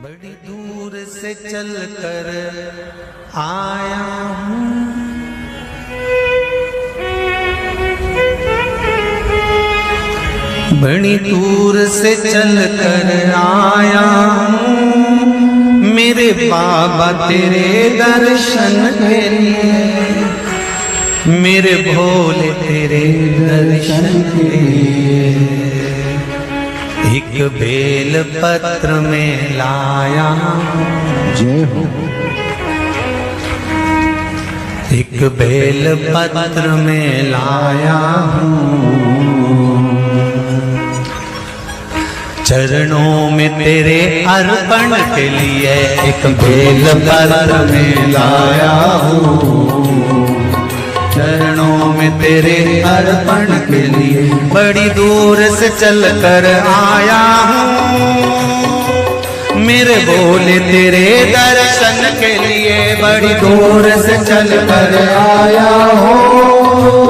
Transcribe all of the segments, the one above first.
बड़ी दूर से चल कर आया हूँ, बड़ी दूर से चल कर आया हूँ, मेरे बाबा तेरे दर्शन के लिए, मेरे भोले तेरे दर्शन के लिए। एक बेल पत्र में लाया जय हो। एक बेल पत्र में लाया हूँ, चरणों में तेरे अर्पण के लिए एक बेल पत्र में लाया हूँ, चरणों में तेरे अर्पण के लिए। बड़ी दूर से चल कर आया हूँ, मेरे भोले तेरे दर्शन के लिए। बड़ी दूर से चल कर आया हूँ,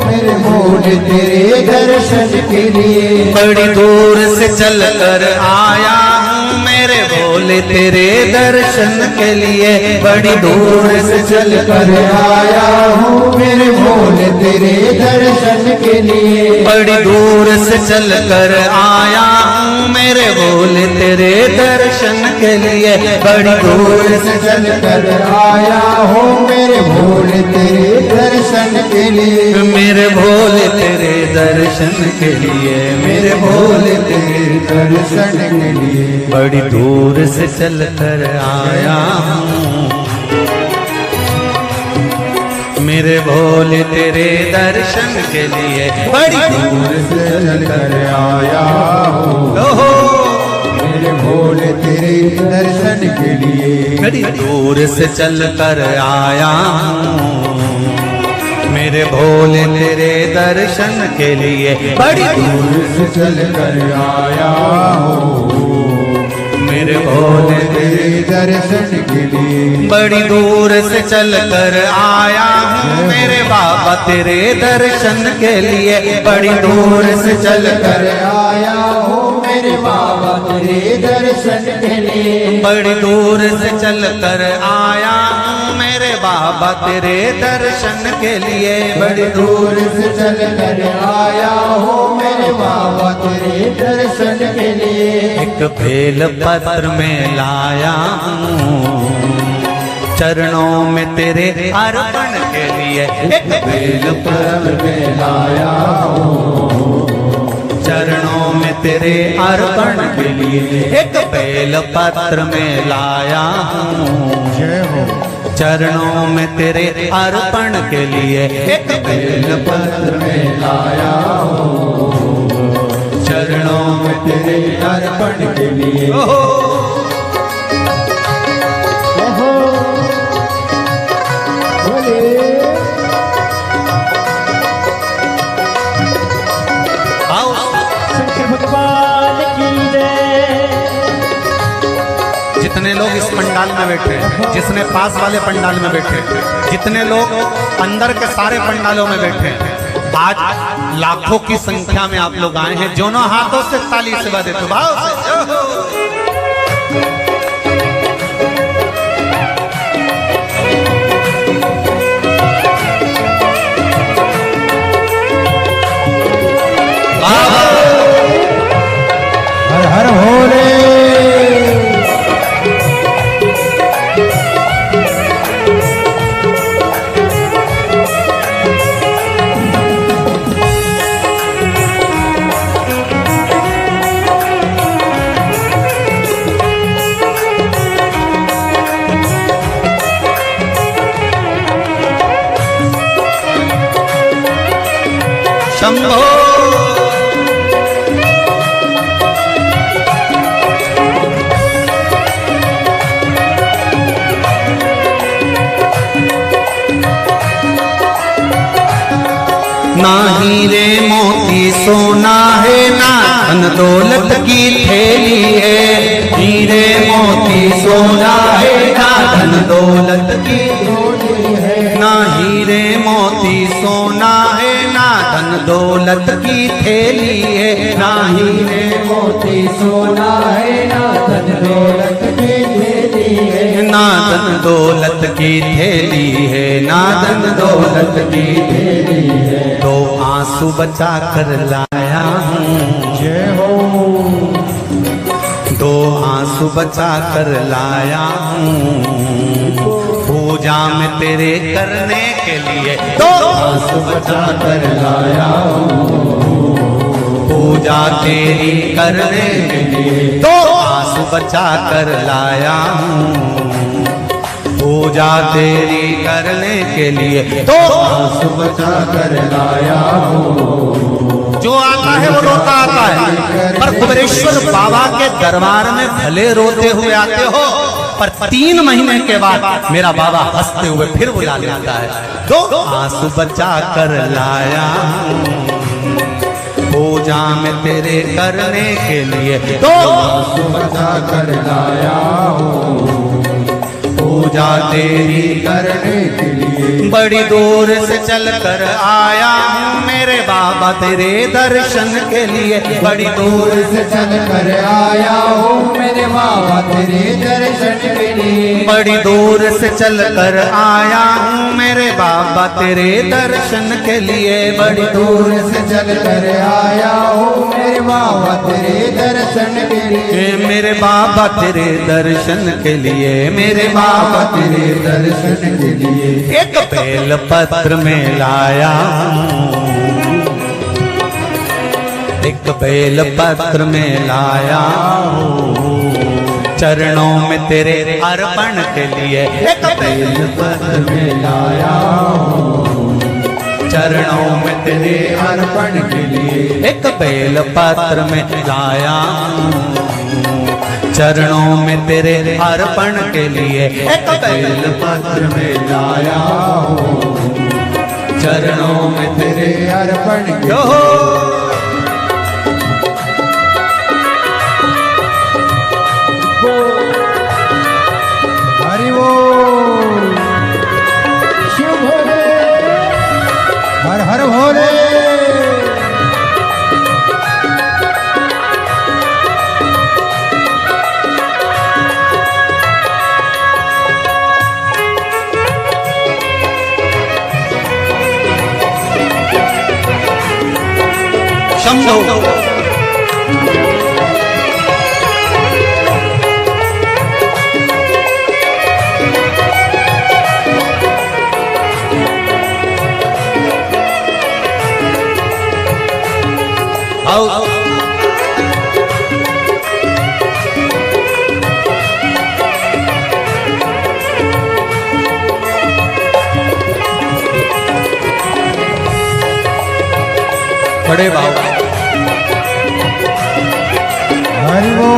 मेरे भोले तेरे दर्शन के लिए। बड़ी दूर से चल कर आया हूँ, मेरे भोले तेरे दर्शन के लिए। बड़ी दूर से चल कर आया हूँ, मेरे भोले तेरे दर्शन के लिए। बड़ी दूर से चल कर आया हूँ, मेरे भोले तेरे दर्शन के लिए। बड़ी दूर से चल कर आया हूँ, मेरे भोले तेरे दर्शन के लिए। मेरे भोले तेरे दर्शन के लिए, मेरे भोले तेरे दर्शन के लिए। बड़ी दूर से चल कर आया हूँ, मेरे भोले तेरे दर्शन के लिए। बड़ी दूर से चल कर आया हूँ, ओहो, मेरे भोले तेरे दर्शन के लिए। बड़ी दूर से चल कर आया हूँ, मेरे भोले तेरे दर्शन के लिए। बड़ी दूर से चल कर आया हूँ, मेरे भोले तेरे दर्शन के लिए। बड़ी दूर से चल कर आया हूँ, मेरे बाबा तेरे दर्शन के लिए। बड़ी दूर से चल कर आया हूँ, मेरे बाबा तेरे दर्शन के लिए। बड़ी दूर से चल कर आया हूँ, मेरे बाबा तेरे दर्शन के लिए। बड़ी दूर से चल कर आया हूँ, मेरे बाबा तेरे दर्शन के लिए। एक बेल पत्र में लाया हूँ, चरणों में तेरे अर्पण के लिए। एक बेल पत्र में लाया हूँ, चरणों में तेरे अर्पण के लिए। एक बेल पत्र में लाया हूँ, जय हो। चरणों में तेरे अर्पण के लिए। एक बेल पत्र में लाया हूँ, चरणों में तेरे अर्पण के लिए। भगवान की जय। जितने लोग इस पंडाल में बैठे, जिसने पास वाले पंडाल में बैठे, जितने लोग अंदर के सारे पंडालों में बैठे, आज लाखों की संख्या में आप लोग आए हैं। दोनों हाथों से ताली से बजा देते भाव से। हर हर भोले। शंभो ना हीरे मोती सोना है, ना धन दौलत की थैली है। हीरे मोती सोना है, ना धन दौलत की थैली है। ना हीरे मोती सोना है, ना धन दौलत की थैली है, ना हीरे मोती सोना है, ना धन दौलत की थैली है, ना धन दौलत की थैली है, ना धन दौलत की थैली है। दो आंसू बचा कर लाया हूँ, जय हो। दो आंसू बचा कर लाया हूँ, पूजा में तेरे करने के लिए दो आंसू बचा कर लाया हूँ, पूजा तेरी करने के लिए दो आंसू बचा कर लाया हूँ, पूजा तेरी करने के लिए दो आंसू बचा कर लाया हूँ। जो आता है वो रोता आता है, पर कुबेरेश्वर बाबा के दरबार में भले रोते हुए आते हो, पर 3 महीने के बाद मेरा बाबा हंसते हुए फिर बुला लेता है। दो आंसू बचा कर लाया हूँ, पूजा में तेरे करने के लिए दो आंसू बचा कर लाया हूँ, पूजा तेरी करने के लिए। बड़ी दूर से चल कर आया हूँ मेरे बाबा तेरे दर्शन के लिए, बड़ी दूर से चल कर आया हूँ मेरे बाबा तेरे दर्शन के लिए। बड़ी दूर से चल कर आया हूँ मेरे बाबा तेरे दर्शन के लिए, बड़ी दूर से चल कर आया हूँ मेरे बाबा तेरे दर्शन के लिए। मेरे बाबा तेरे दर्शन के लिए, मेरे बाबा तेरे दर्शन के लिए। एक बेल पत्र में लाया हूँ, एक बेल पत्र में लाया हूँ, चरणों में तेरे अर्पण के लिए एक बेल पत्र में लाया हूँ, चरणों में तेरे अर्पण के लिए। एक बेल पत्र में लाया हूँ, चरणों में तेरे अर्पण के लिए एक बेल पत्र में लाया हूँ, चरणों में तेरे अर्पण के जो हरि वो शिव भोले, हर हर भोले। शंभो आओ बड़े बाबा हरि वो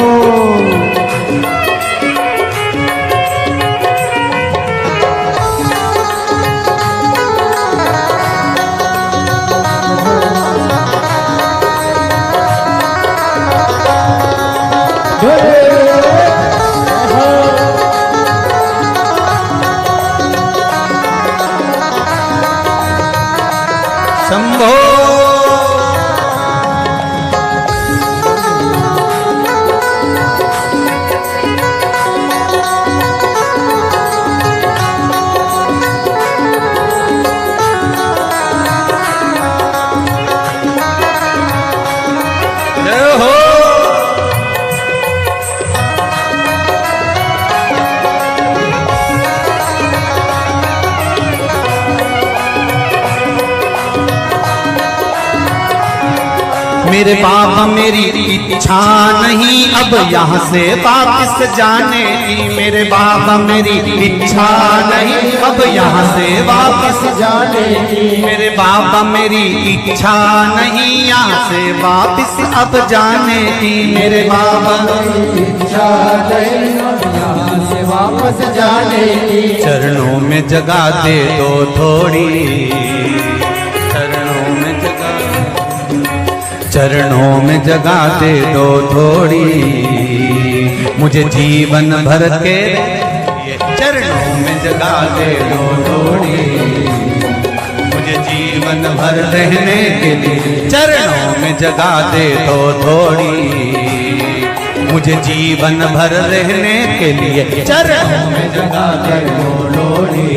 शंभो जय हो मेरे बाबा मेरी इच्छा नहीं अब यहाँ से वापस जाने की, मेरे बाबा मेरी इच्छा नहीं अब यहाँ से वापस जाने की। मेरे बाबा मेरी इच्छा नहीं यहाँ से वापस अब जाने की, मेरे बाबा इच्छा नहीं यहाँ से वापस जाने की। चरणों में जगह दे दो थोड़ी, चरणों में जगह, चरणों में जगह दे दो थोड़ी, मुझे जीवन भर के चरणों में जगह दे दो थोड़ी, मुझे जीवन भर रहने के लिए चरणों में जगह दे तो थोड़ी। मुझे जीवन भर रहने के लिए चरणों में जगह दे तो लोड़ी।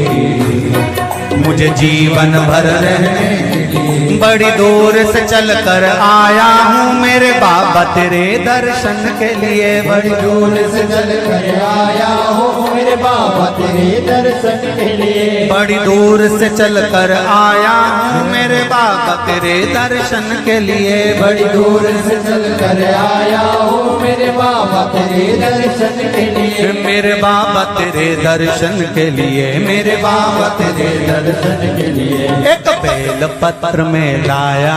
मुझे जीवन भर रहने के लिए बड़ी दूर से चल कर आया हूँ मेरे बाबा तेरे दर्शन के लिए। बड़ी दूर से चल कर आया हूँ मेरे बाबा तेरे दर्शन के लिए। बड़ी दूर से चल कर आया हूँ मेरे बाबा तेरे दर्शन के लिए। बड़ी दूर से चल कर आया हूँ मेरे बाबा तेरे दर्शन के लिए। मेरे बाबा तेरे दर्शन के लिए, मेरे बाबा तेरे दर्शन के लिए एक बेल पत्र में लाया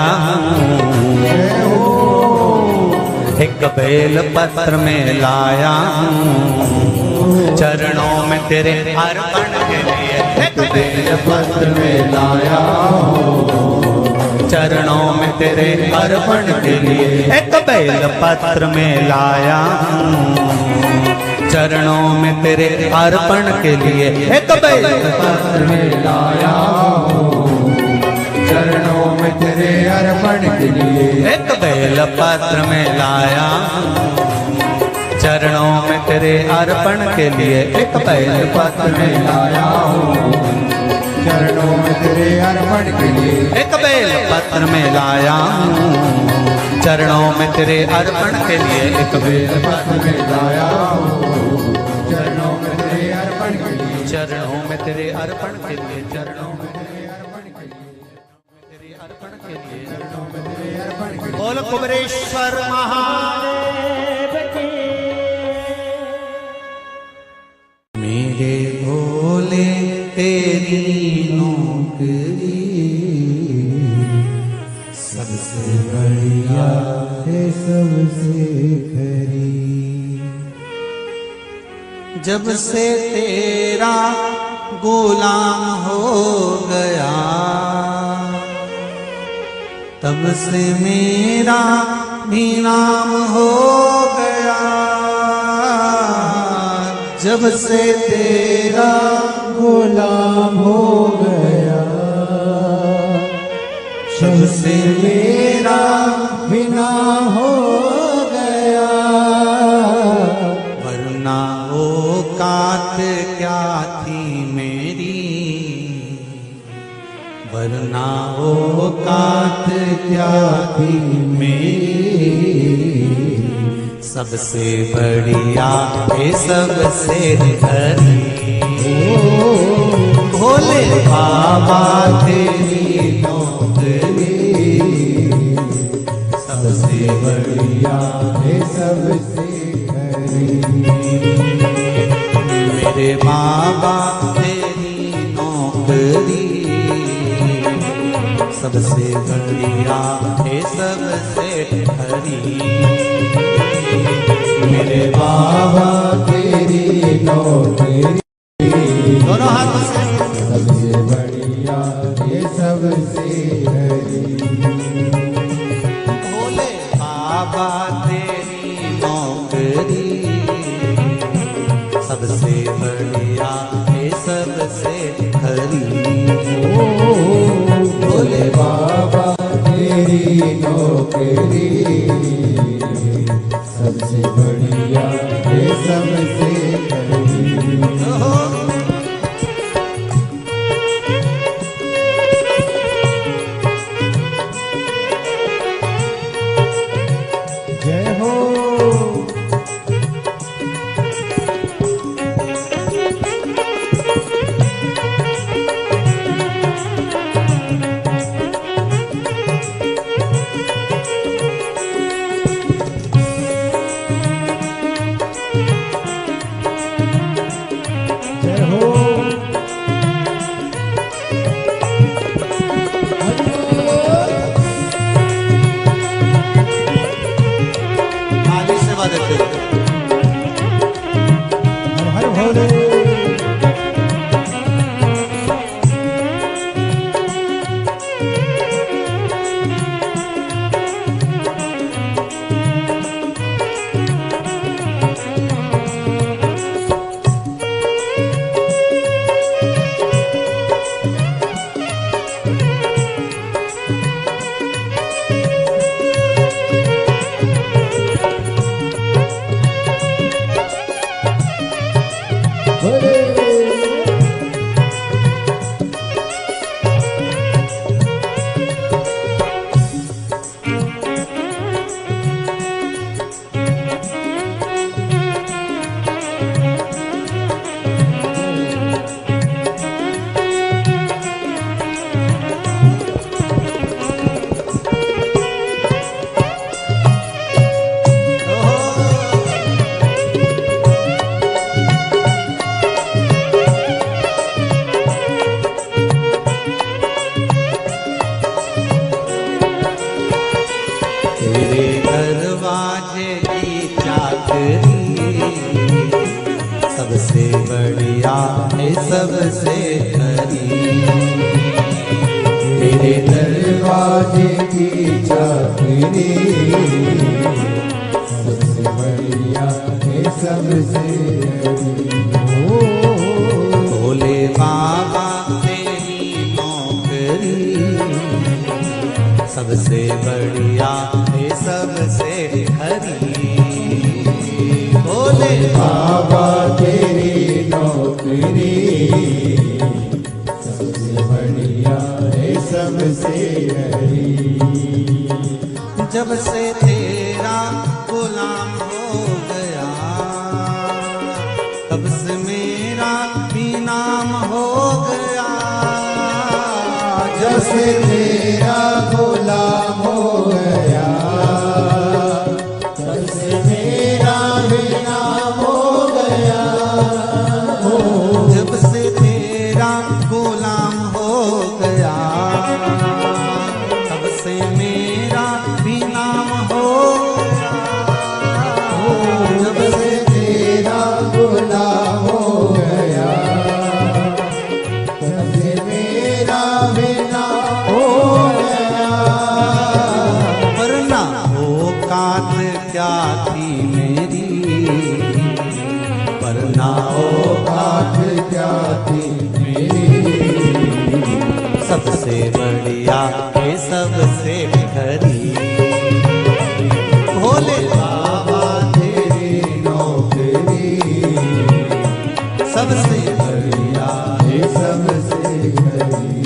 हूँ। एक बेल पत्र में लाया हूँ चरणों में तेरे अर्पण के लिए। एक बेल पत्र में लाया हूँ चरणों में तेरे अर्पण के लिए। एक बेल पत्र में लाया हूँ चरणों में तेरे अर्पण के लिए। एक बेल पत्र में लाया हूँ चरणों में तेरे अर्पण के लिए। एक बेल पत्र में लाया चरणों में तेरे अर्पण के लिए। एक बेल पत्र में लाया हूँ चरणों में तेरे अर्पण के लिए। एक बेल पत्र में लाया हूँ चरणों में तेरे अर्पण के लिए। एक बेल पत्र में लाया हूँ चरणों में तेरे अर्पण के लिए। चरणों में तेरे अर्पण के लिए। चरणों में तेरे अर्पण के लिए। तेरे अर्पण के लिए। चरणों में तेरे अर्पण के लिए। बोल कुबरेश्वर महादेव की। मेरे भोले तेरी नौकरी सबसे बढ़िया है सबसे खरी। जब से तेरा गुलाम हो गया तब से मेरा भी नाम हो गया। जब से तेरा गुलाम हो गया जब से मेरा बिना हो गया। वरना औकात क्या थी मेरी, वरना औकात क्या थी मेरी। सबसे बढ़िया है सबसे हरी। भोले बाबा तेरी नौकरी सबसे बढ़िया है सबसे खरी। मेरे बाबा तेरी नौकरी सबसे बढ़िया है सबसे हरी। मेरे बाबा तेरी नौकरी दोनों हाथों से सबसे बढ़िया ये सबसे हरी। भोले बाबा तेरी नौकरी सबसे बढ़िया है सबसे हरी। भोले बाबा तेरी नौकरी सबसे बढ़िया ये सबसे हरी। जय हो सबसे बढ़िया है सबसे खरी, तेरे दरवाजे की चाकरी सबसे बढ़िया है सबसे भोले बाबा तेरी नौकरी सबसे बढ़िया है सबसे खरी। भोले बाबा तेरी नौकरी सबसे बढ़िया है सबसे हरी। जब से तेरा गुलाम हो गया तब से मेरा भी नाम हो गया। जब से तेरा गुलाम हो गया तब से मेरा भी नाम हो गया। जब से तेरा गुलाम हो गया तब से मेरा भी नाम हो गया। जब से तेरा गुलाम हो गया तब से मेरा भी नाम हो गया। वरना औकात क्या थी मेरी, वरना औकात क्या थी मेरी, सबसे बढ़िया है सबसे खरी। भोले बाबा तेरी नौकरी सबसे बढ़िया है सबसे हरी।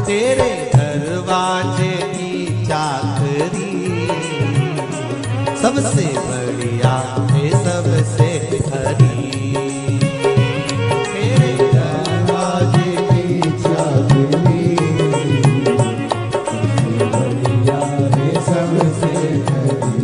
तेरे दरवाजे की चाकरी सबसे बढ़िया है सबसे खरी। तेरे दरवाजे की चाकरी सबसे बढ़िया है सबसे हरी।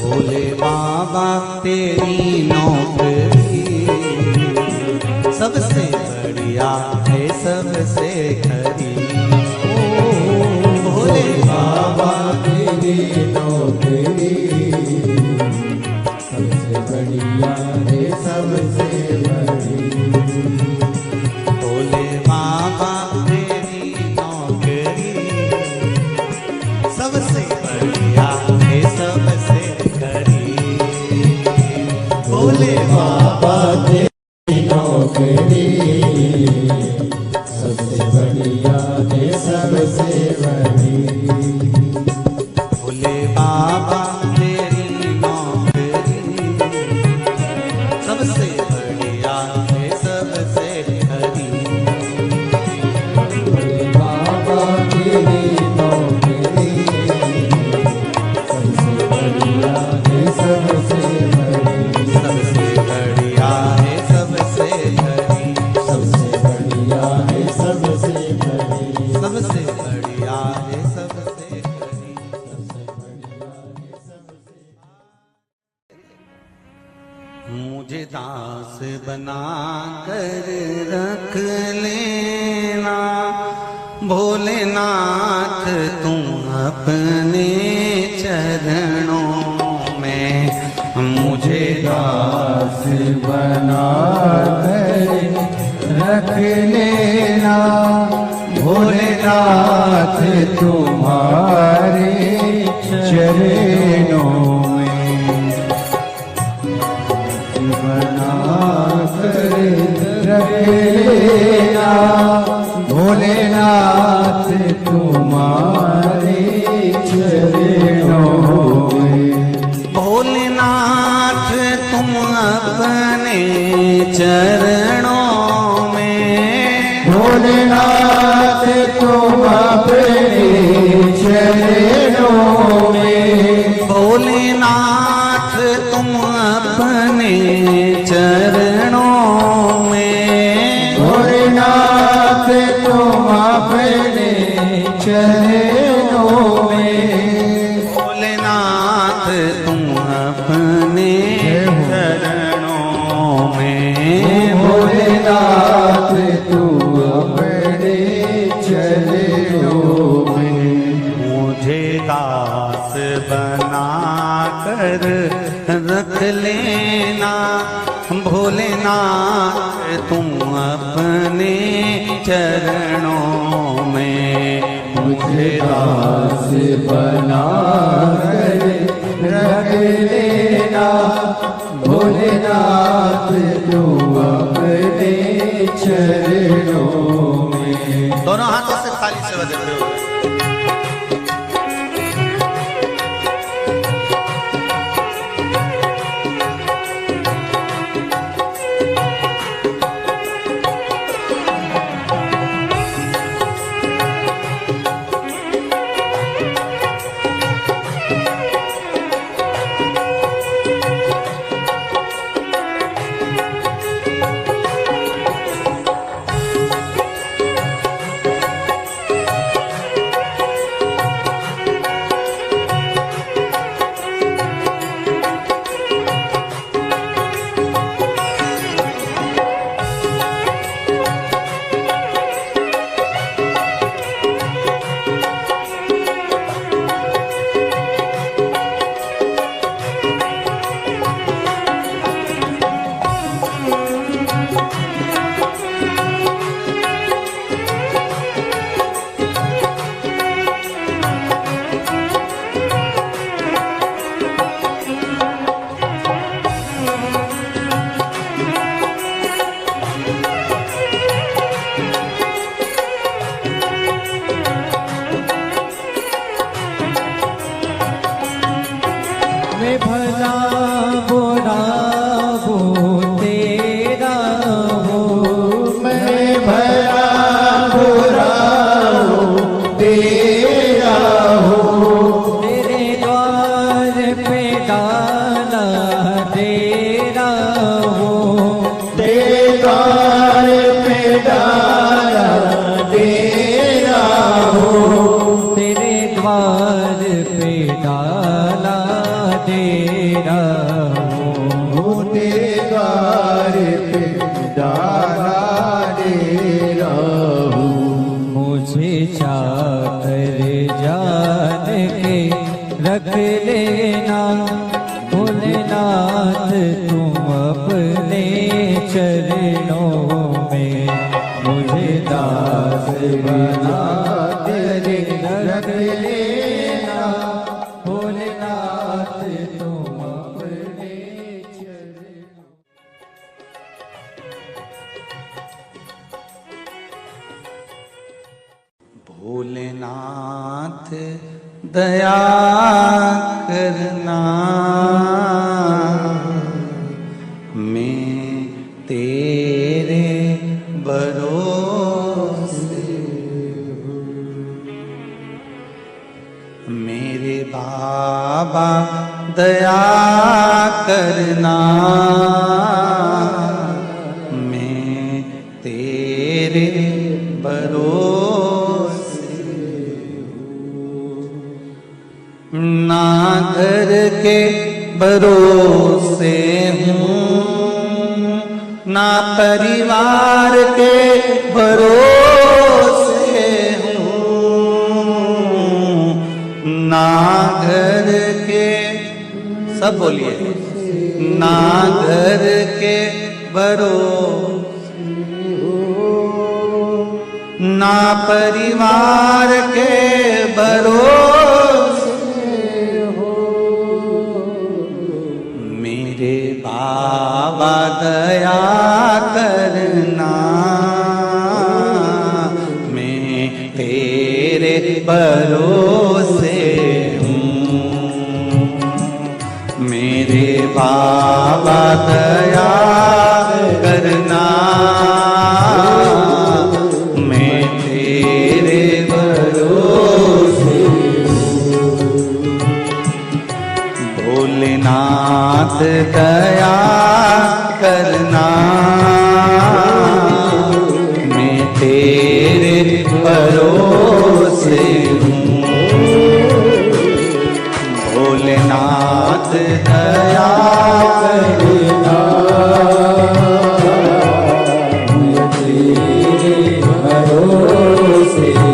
भोले बाबा तेरी नौकरी सबसे बढ़िया है सबसे खरी। भोले बाबा नौकरी सबसे बढ़िया है सबसे बड़ी। भोले बाबा तेरी नौकरी सबसे बढ़िया है सबसे हरी। भोले बाबा तेरी नौकरी सबसे बढ़िया है सबसे बड़ी। सबसे बढ़िया है सबसे हरी। सबसे बढ़िया है सबसे बड़ी। सबसे बढ़िया है सबसे हरी। मुझे दास बना कर रख लेना भोलेनाथ तुम अपने चरणों में। मुझे दास बना कर रख लेना भोलेनाथ तुम्हारे चरणों में। बना कर रख लेना भोलेनाथ तुम्हारे चरणों में। भोलेनाथ तुम अपने चरणों में। भोलेनाथ तुम अपने चरणों में। भोलेनाथ तुम अपने चरणों में। भोलेनाथ तुम अपने चरणों में। भोलेनाथ तुम अपने चरणों में। भोलेनाथ तुम अपने चरणों में। मुझे दास बना कर रख लेना भोलेनाथ तुम अपने चरणों में। मुझे दास बना कर रख लेना भोलेनाथ तुम अपने चरणों में। दोनों हाथों से थाली से बजाते हुए मैं भला बुरा वो तेरा हो। मैं भला बुरा हूँ तेरा हूँ। तेरे द्वार पे डाला तेरा हो। तेरे द्वार पे डाला तेरा हूँ। तेरे द्वार पे डाला तेरा हो। तेरे द्वार पे डाला तेरा हूँ। मुझे चाकर जान के रख लेना भोलेनाथ तुम अपने चरणों में। मुझे दास बना तेरे रख लेना भोलेनाथ तुम अपने चरणों। नाथ दया करना, मैं तेरे भरोसे हूँ। मेरे बाबा दया करना, मैं तेरे भरोसे हूँ। ना घर के भरोसे हूँ, ना परिवार के भरोसे हूँ, ना घर के, सब बोलिए, ना घर के भरोसे हूँ, ना परिवार के भरोसे हो। मेरे बाबा दया करना, मैं तेरे भरोसे हूँ। मेरे बाबा दया करना, मैं तेरे भरोसे हूँ। भोलेनाथ दया करना, मैं तेरे भरोसे हूँ। भोलेनाथ दया करना, मैं तेरे भरोसे हूँ।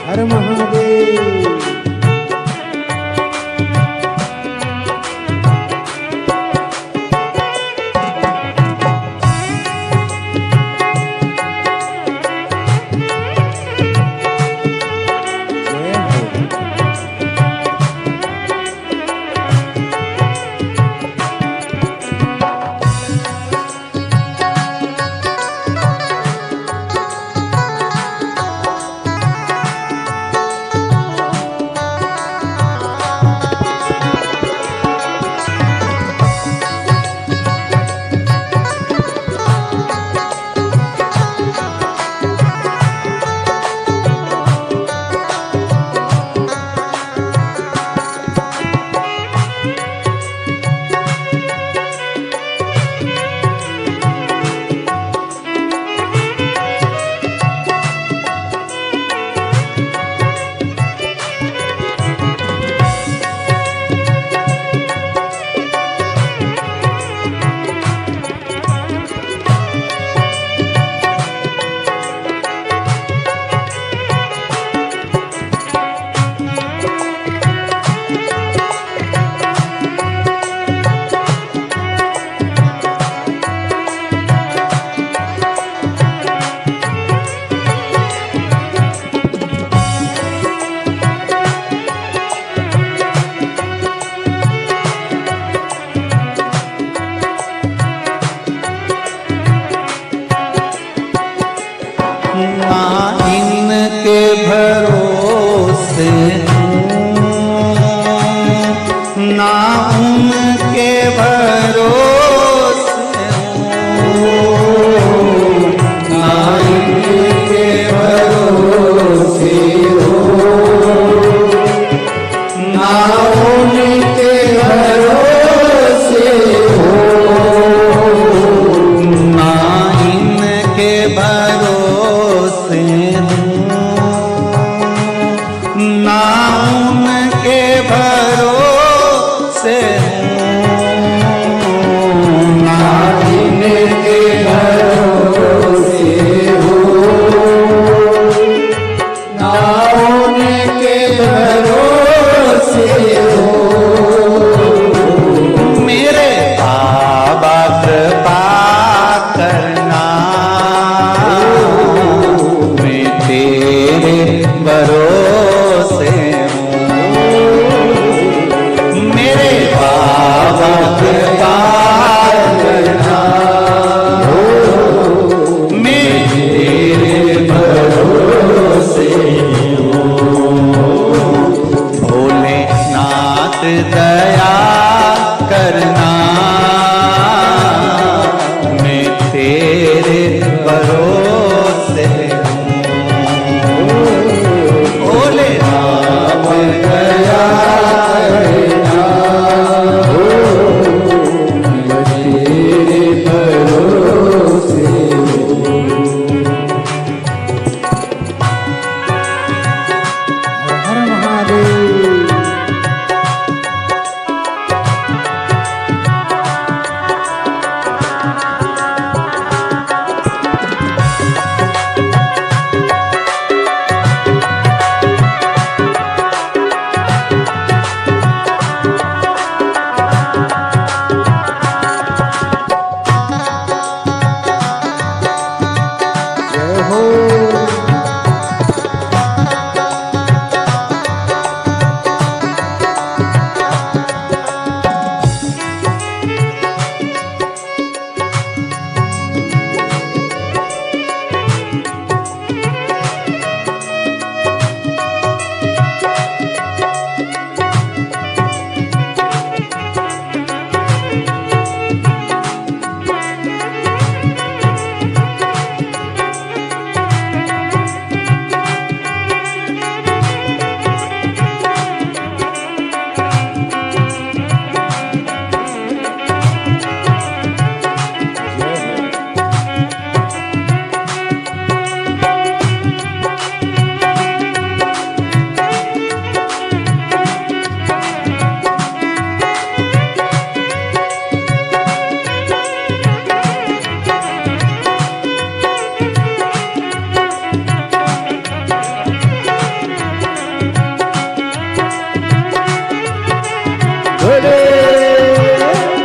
हर महादेव। इनके भरोसे ना उनके भरोसे ना इनके भरोसे ना उनके भरोसे ना इनके भरोसे ना उनके भरोसे हूँ। हो।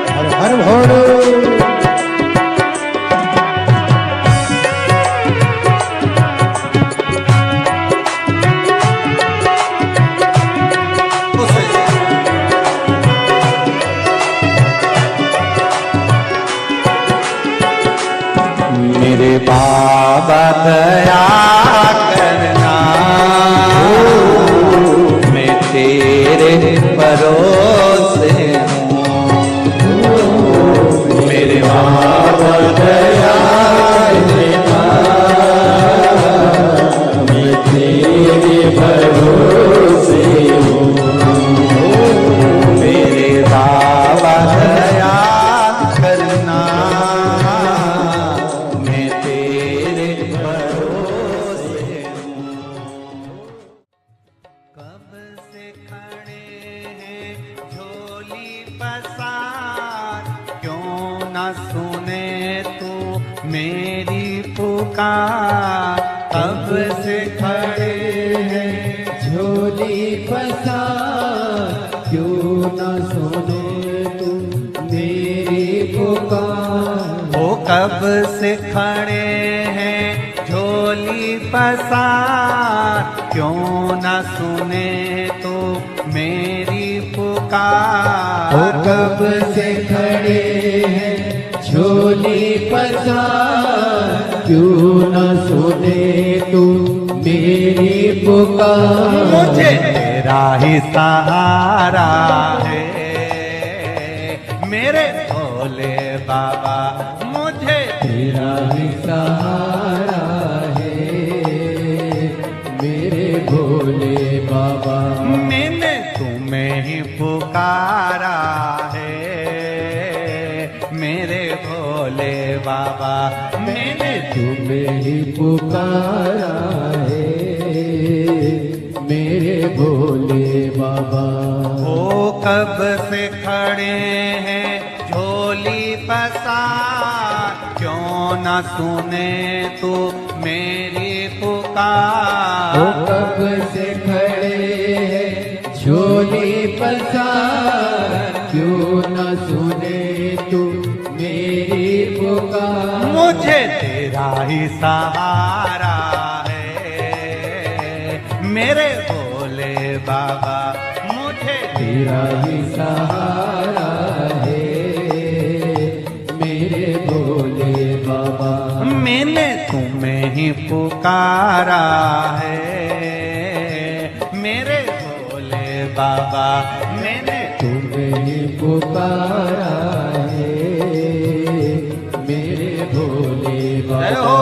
हर हर भोले। मेरे बाबा दया करना, मैं तेरे भरोसे हूँ। मेरे बाबा दया करना, मैं तेरे भरोसे हूँ। मेरे बाबा दया करना, मैं तेरे भरोसे हूँ। कब से खड़े हैं झोली पसार, क्यों न सुने तू मेरी पुकार। कब से खड़े हैं झोली पसार, क्यों न सुने तू मेरी पुकार। ओ कब से खड़े हैं झोली पसार, क्यों न सुने तो मेरी पुकार। ओ कब से खड़े हैं झोली पसार, क्यों न सुने तू मेरी पुकार। मुझे तेरा ही सहारा है मेरे भोले बाबा, मुझे तेरा ही सहारा है मेरे भोले बाबा। मैंने तुम्हें ही पुकारा है मेरे भोले बाबा। मैंने तुम्हें ही पुकारा है मेरे भोले बाबा। ओ कब से खड़े हैं झोली पसार, क्यों न सुने तू मेरी पुकार। ओ कब से खड़े हैं झोली पसार, क्यों न सुने तू मेरी पुकार। मुझे तेरा ही सहारा है मेरे भोले बाबा, मुझे तेरा ही सहारा है मेरे भोले बाबा। मैंने तुम्हें ही पुकारा है मेरे भोले बाबा। मैंने तुम्हें ही पुकारा है मेरे भोले जय बाबा। हो।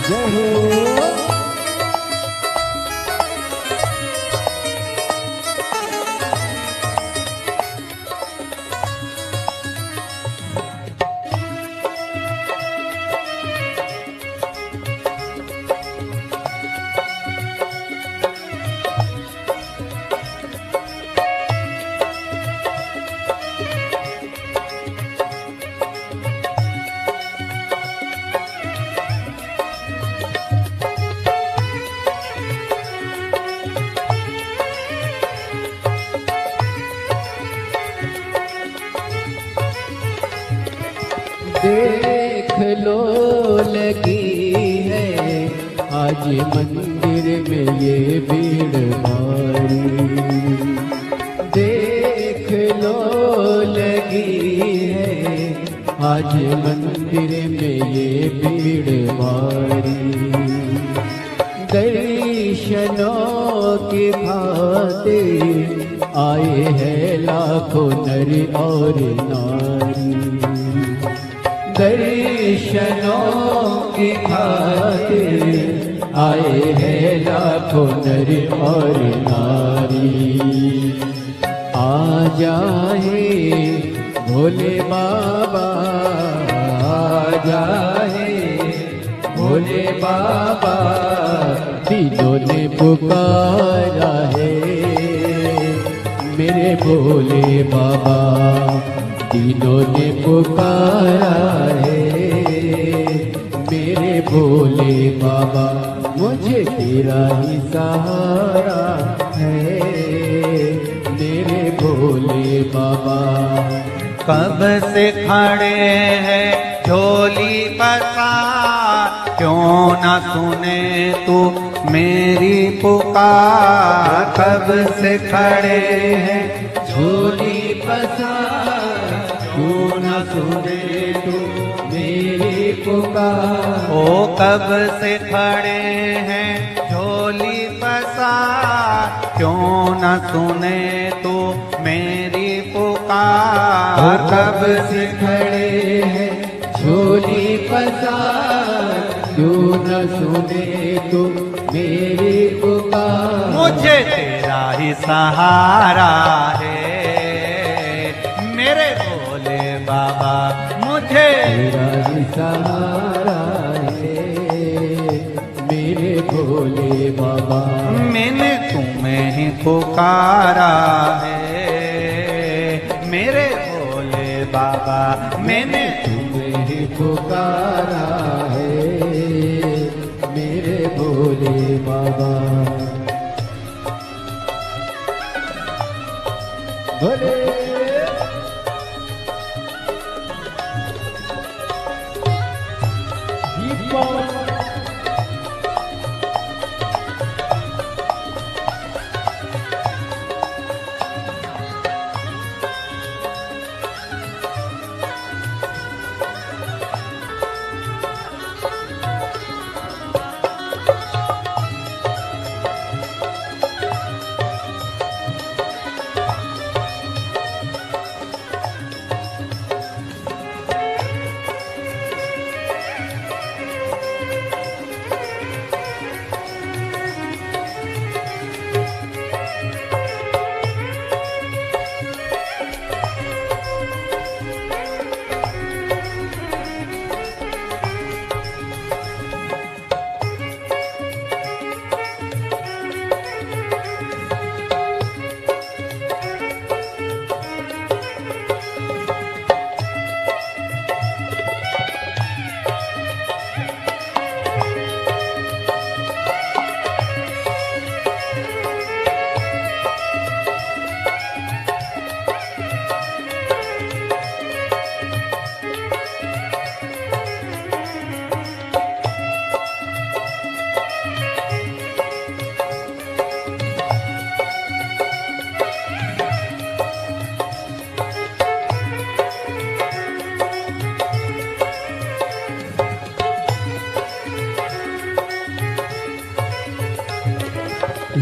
जय हो। देख लो लगी है आज मंदिर में ये भीड़ भारी। देख लो लगी है आज मंदिर में ये भीड़ भारी। दर्शनों की खातिर आए हैं लाखों नर और नारी। दर्शनों की खातिर आए हैं लाखों नर और नारी। आ जाए भोले बाबा, आ जाए भोले बाबा, तीनों ने पुकारा है मेरे भोले बाबा। तीनों ने पुकारा है मेरे भोले बाबा। मुझे तेरा ही सहारा है मेरे भोले बाबा। कब से खड़े हैं झोली पसार, क्यों न सुने तू मेरी पुकार। कब से खड़े हैं झोली पसार, क्यों न सुने तू मेरी पुकार। ओ कब से खड़े हैं झोली पसार, क्यों न सुने तू मेरी पुकार। कब से खड़े हैं झोली पसार, क्यों न सुने तू मेरी पुकार। मुझे तेरा ही सहारा है मेरे भोले बाबा। मुझे तेरा ही सहारा है मेरे भोले बाबा। मैंने तुम्हें ही पुकारा है मेरे भोले बाबा। मैंने तुम्हें ही पुकारा है मेरे भोले बाबा। भोले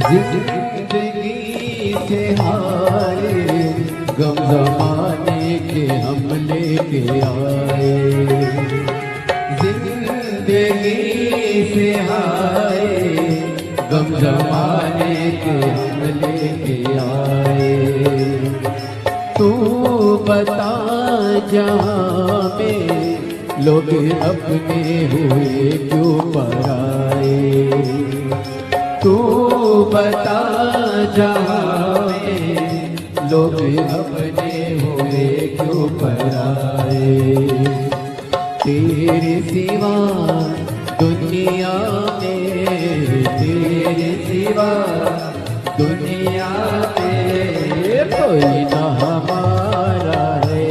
जिंदगी से हारे गम जमाने के हम लेके आए। जिंदगी जिंदगी से हाय गम जमाने के हम लेके आए। तू बता जहाँ में लोग अपने हुए क्यों पराए। तू बता जहाँ में लोग अपने हुए क्यों पराए। तेरे सिवा दुनिया में, तेरे सिवा दुनिया में कोई ना हमारा है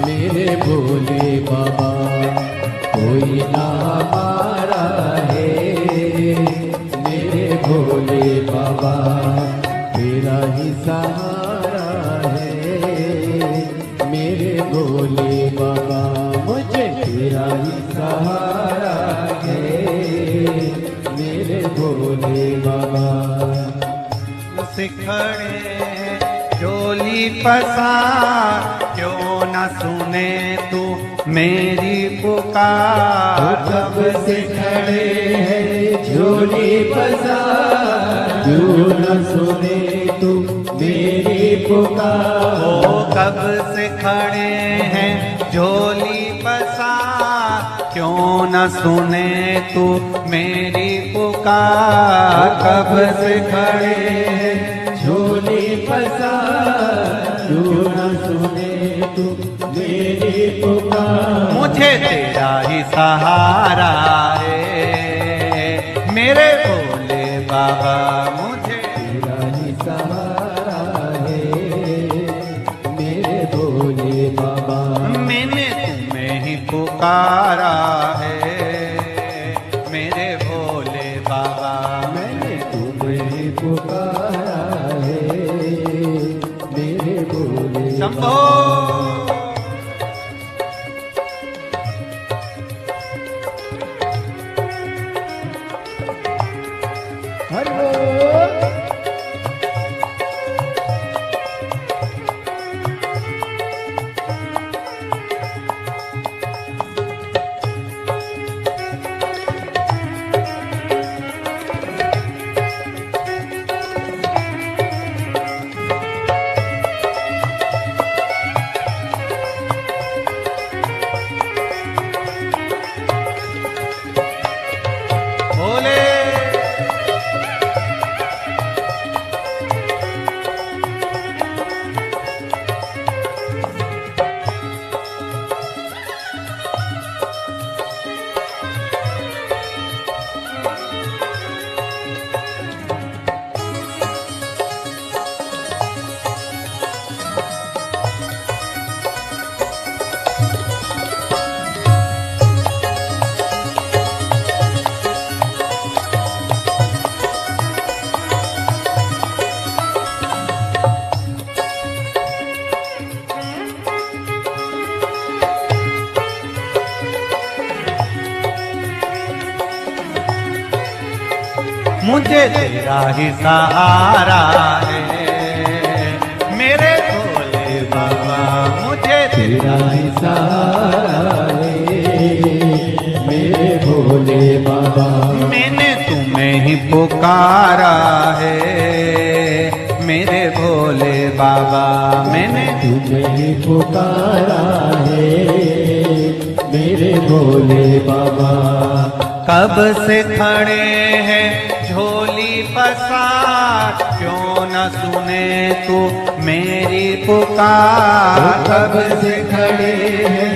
मेरे भोले बाबा, कोई ना हमारा है मेरे भोले बाबा। तेरा ही सहारा है मेरे भोले बाबा, मुझे तेरा ही सहारा है मेरे भोले बाबा। सिखड़े झोली पसार क्यों न सुने तू मेरी पुकार। कब से खड़े हैं झोली पसार क्यों न सुने तू मेरी पुकार। ओ कब से खड़े हैं झोली पसार क्यों न सुने तू मेरी पुकार। कब से खड़े हैं झोली पसार क्यों न सुने तू मेरी पुकार। मुझे तेरा ही सहारा है मेरे भोले बाबा, मुझे तेरा ही सहारा है मेरे भोले बाबा। मैंने तुम्हें ही पुकारा है मेरे भोले बाबा। मैंने तुम्हें पुकारा है मेरे भोले शंभो हरि बोल। भोले मुझे तेरा ही सहारा है मेरे भोले बाबा। मुझे तेरा ही सहारा है मेरे भोले बाबा। मैंने तुम्हें ही पुकारा है मेरे भोले बाबा। मैंने तुम्हें ही पुकारा है मेरे भोले बाबा। कब से खड़े हैं झोली पसार क्यों न सुने तू मेरी पुकार। कब से खड़े हैं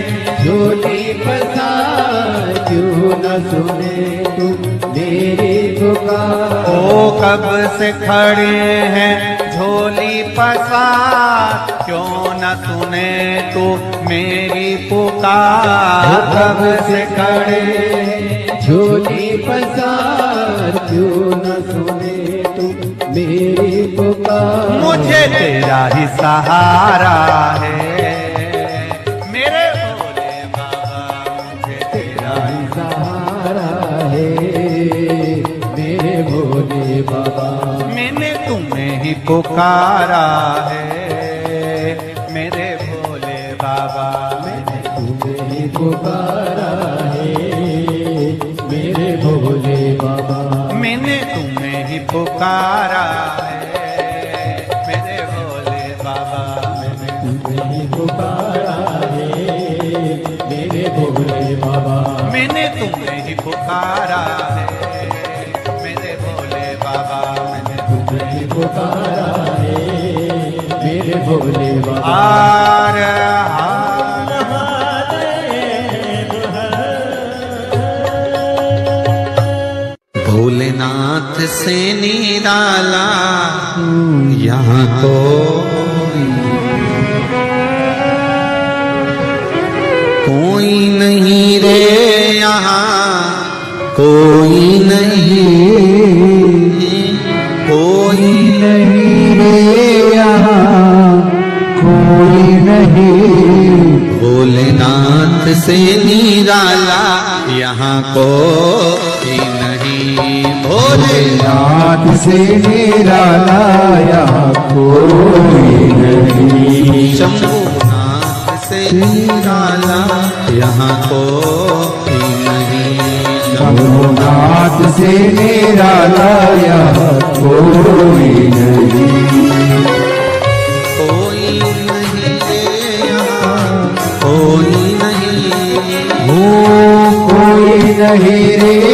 झोली पसार क्यों न सुने तू मेरी पुकार। ओ कब से खड़े हैं झोली पसार क्यों न सुने तू मेरी पुकार। कब से खड़े हैं झोली पसार क्यों न सुने तू मेरी पुकार। मुझे तेरा ही सहारा है मेरे भोले बाबा। मुझे तेरा ही सहारा है मेरे भोले बाबा। मैंने तुम्हें ही पुकारा है मेरे भोले बाबा। मैंने तुम्हें ही पुकारा है पुकारा है मेरे भोले बाबा मैंने तुम्हें ही पुकारा है मेरे भोले बाबा मैंने तुम्हें ही पुकारा है मेरे भोले बाबा मैंने तुम्हें ही पुकारा है मेरे भोले बाबा हार हार भोलेनाथ से निराला यहाँ कोई नहीं रे यहाँ कोई नहीं रे यहाँ कोई नहीं भोलेनाथ से निराला यहाँ कोई नहीं भोलेनाथ से निराला यहाँ कोई नहीं शंभुनाथ से निराला यहाँ कोई नहीं शंभुनाथ से निराला यहाँ कोई नहीं कोई नहीं रे यहाँ कोई नहीं कोई नहीं रे